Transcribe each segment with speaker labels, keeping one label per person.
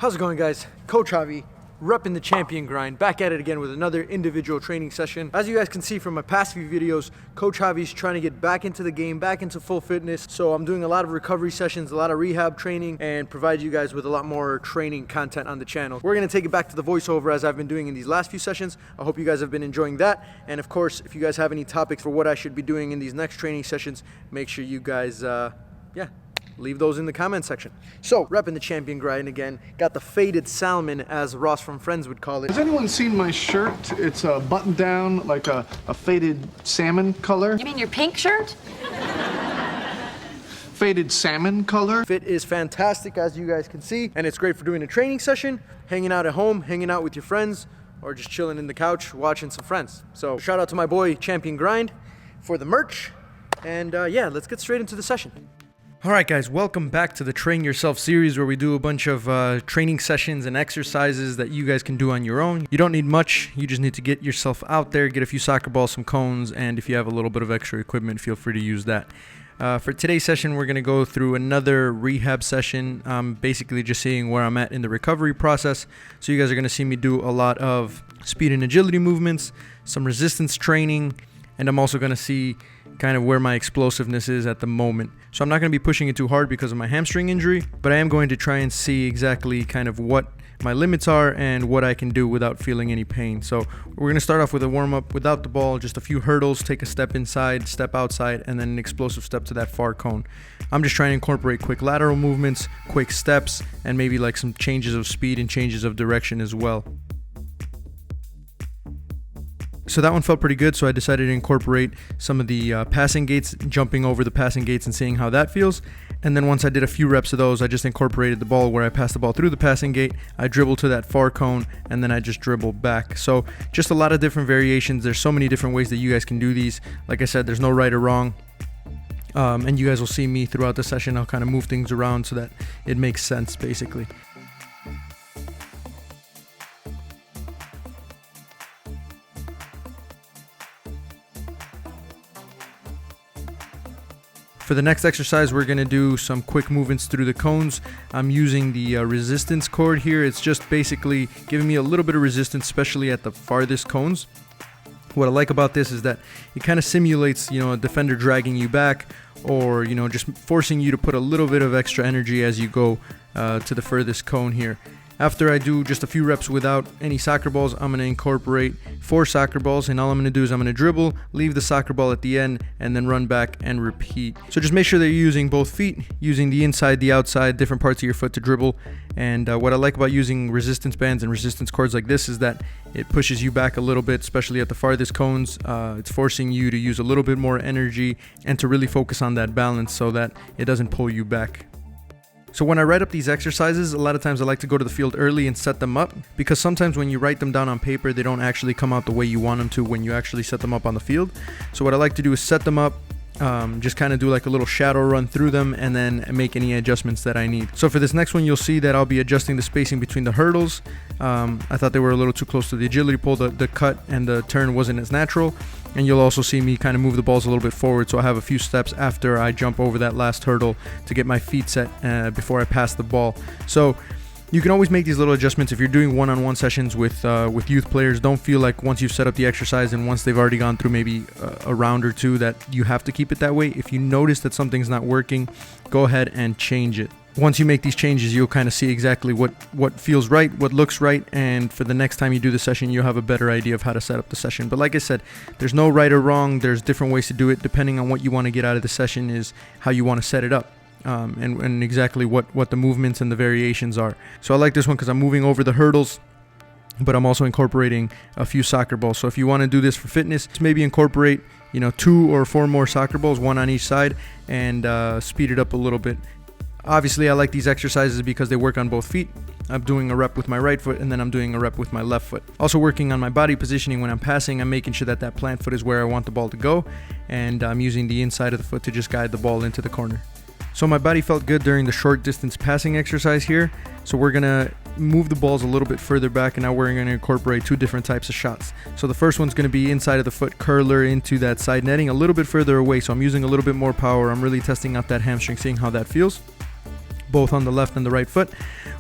Speaker 1: How's it going, guys? Coach Javi, repping the champion grind, back at it again with another individual training session. As you guys can see from my past few videos, Coach Javi's trying to get back into the game, back into full fitness. So I'm doing a lot of recovery sessions, a lot of rehab training, and provide you guys with a lot more training content on the channel. We're gonna take it back to the voiceover as I've been doing in these last few sessions. I hope you guys have been enjoying that. And of course, if you guys have any topics for what I should be doing in these next training sessions, make sure you guys, leave those in the comment section. So, repping the champion grind again. Got the faded salmon, as Ross from Friends would call it.
Speaker 2: Has anyone seen my shirt? It's a button down, like a faded salmon color.
Speaker 3: You mean your pink shirt?
Speaker 2: Faded salmon color.
Speaker 1: Fit is fantastic, as you guys can see, and it's great for doing a training session, hanging out at home, hanging out with your friends, or just chilling in the couch, watching some friends. So, shout out to my boy, Champion Grind, for the merch. And let's get straight into the session. Alright guys, welcome back to the Train Yourself series, where we do a bunch of training sessions and exercises that you guys can do on your own. You don't need much, you just need to get yourself out there, get a few soccer balls, some cones, and if you have a little bit of extra equipment, feel free to use that. For today's session, we're going to go through another rehab session, basically just seeing where I'm at in the recovery process. So you guys are going to see me do a lot of speed and agility movements, some resistance training, and I'm also going to see kind of where my explosiveness is at the moment. So I'm not going to be pushing it too hard because of my hamstring injury, but I am going to try and see exactly kind of what my limits are and what I can do without feeling any pain. So we're going to start off with a warm-up without the ball, just a few hurdles, take a step inside, step outside, and then an explosive step to that far cone. I'm just trying to incorporate quick lateral movements, quick steps, and maybe like some changes of speed and changes of direction as well. So that one felt pretty good, so I decided to incorporate some of the passing gates, jumping over the passing gates and seeing how that feels. And then once I did a few reps of those, I just incorporated the ball where I passed the ball through the passing gate, I dribbled to that far cone, and then I just dribbled back. So just a lot of different variations. There's so many different ways that you guys can do these. Like I said, there's no right or wrong. And you guys will see me throughout the session. I'll kind of move things around so that it makes sense, basically. For the next exercise, we're going to do some quick movements through the cones. I'm using the resistance cord here. It's just basically giving me a little bit of resistance, especially at the farthest cones. What I like about this is that it kind of simulates, a defender dragging you back, or, just forcing you to put a little bit of extra energy as you go to the furthest cone here. After I do just a few reps without any soccer balls, I'm going to incorporate 4 soccer balls, and all I'm going to do is I'm going to dribble, leave the soccer ball at the end, and then run back and repeat. So just make sure that you're using both feet, using the inside, the outside, different parts of your foot to dribble. And what I like about using resistance bands and resistance cords like this is that it pushes you back a little bit, especially at the farthest cones. It's forcing you to use a little bit more energy and to really focus on that balance so that it doesn't pull you back. So when I write up these exercises, a lot of times I like to go to the field early and set them up, because sometimes when you write them down on paper, they don't actually come out the way you want them to when you actually set them up on the field. So what I like to do is set them up, just kind of do like a little shadow run through them, and then make any adjustments that I need. So for this next one, you'll see that I'll be adjusting the spacing between the hurdles. I thought they were a little too close to the agility pole. The cut and the turn wasn't as natural. And you'll also see me kind of move the balls a little bit forward, so I have a few steps after I jump over that last hurdle to get my feet set before I pass the ball. So you can always make these little adjustments if you're doing one-on-one sessions with youth players. Don't feel like once you've set up the exercise and once they've already gone through maybe a round or two that you have to keep it that way. If you notice that something's not working, go ahead and change it. Once you make these changes, you'll kind of see exactly what feels right, what looks right, and for the next time you do the session, you'll have a better idea of how to set up the session. But like I said, there's no right or wrong. There's different ways to do it. Depending on what you want to get out of the session is how you want to set it up. And exactly what the movements and the variations are. So I like this one because I'm moving over the hurdles, but I'm also incorporating a few soccer balls. So if you want to do this for fitness, maybe incorporate 2 or 4 more soccer balls, 1 on each side, and speed it up a little bit. Obviously, I like these exercises because they work on both feet. I'm doing a rep with my right foot, and then I'm doing a rep with my left foot. Also working on my body positioning when I'm passing. I'm making sure that plant foot is where I want the ball to go, and I'm using the inside of the foot to just guide the ball into the corner. So my body felt good during the short distance passing exercise here. So we're going to move the balls a little bit further back, and now we're going to incorporate 2 different types of shots. So the first one's going to be inside of the foot, curler into that side netting a little bit further away. So I'm using a little bit more power. I'm really testing out that hamstring, seeing how that feels, both on the left and the right foot.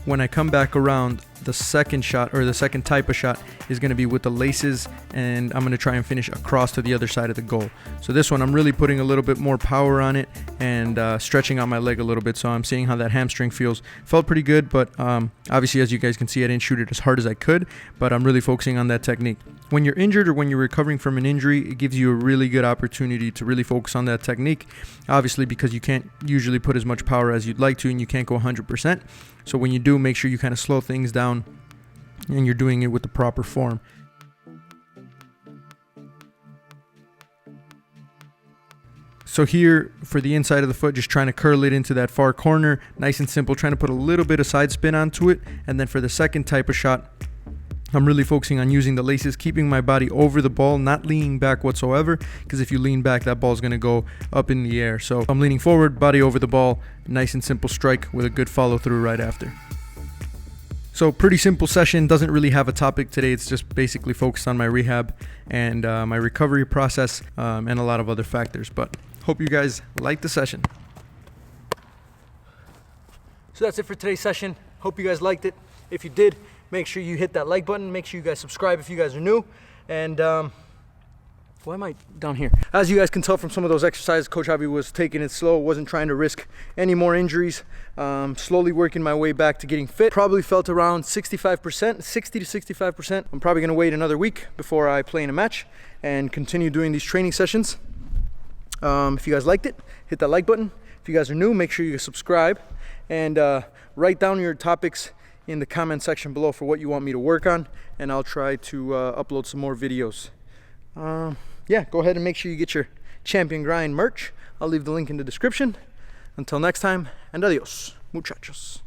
Speaker 1: When I come back around, the second shot, or the second type of shot, is going to be with the laces, and I'm going to try and finish across to the other side of the goal. So this one, I'm really putting a little bit more power on it and stretching out my leg a little bit, so I'm seeing how that hamstring feels. Felt pretty good, but obviously, as you guys can see, I didn't shoot it as hard as I could, but I'm really focusing on that technique. When you're injured or when you're recovering from an injury, it gives you a really good opportunity to really focus on that technique, obviously because you can't usually put as much power as you'd like to, and you can't go 100%. So when you do, make sure you kind of slow things down and you're doing it with the proper form. So here, for the inside of the foot, just trying to curl it into that far corner, nice and simple, trying to put a little bit of side spin onto it. And then for the second type of shot, I'm really focusing on using the laces, keeping my body over the ball, not leaning back whatsoever, because if you lean back, that ball's going to go up in the air. So I'm leaning forward, body over the ball, nice and simple strike with a good follow through right after. So pretty simple session, doesn't really have a topic today. It's just basically focused on my rehab and my recovery process and a lot of other factors. But hope you guys liked the session. So that's it for today's session. Hope you guys liked it. If you did, make sure you hit that like button. Make sure you guys subscribe if you guys are new. And why am I down here? As you guys can tell from some of those exercises, Coach Javi was taking it slow, wasn't trying to risk any more injuries. Slowly working my way back to getting fit. Probably felt around 65%, 60 to 65%. I'm probably gonna wait another week before I play in a match and continue doing these training sessions. If you guys liked it, hit that like button. If you guys are new, make sure you subscribe and write down your topics in the comment section below for what you want me to work on, and I'll try to upload some more videos. Yeah, go ahead and make sure you get your Champion Grind merch. I'll leave the link in the description. Until next time, and adios, muchachos.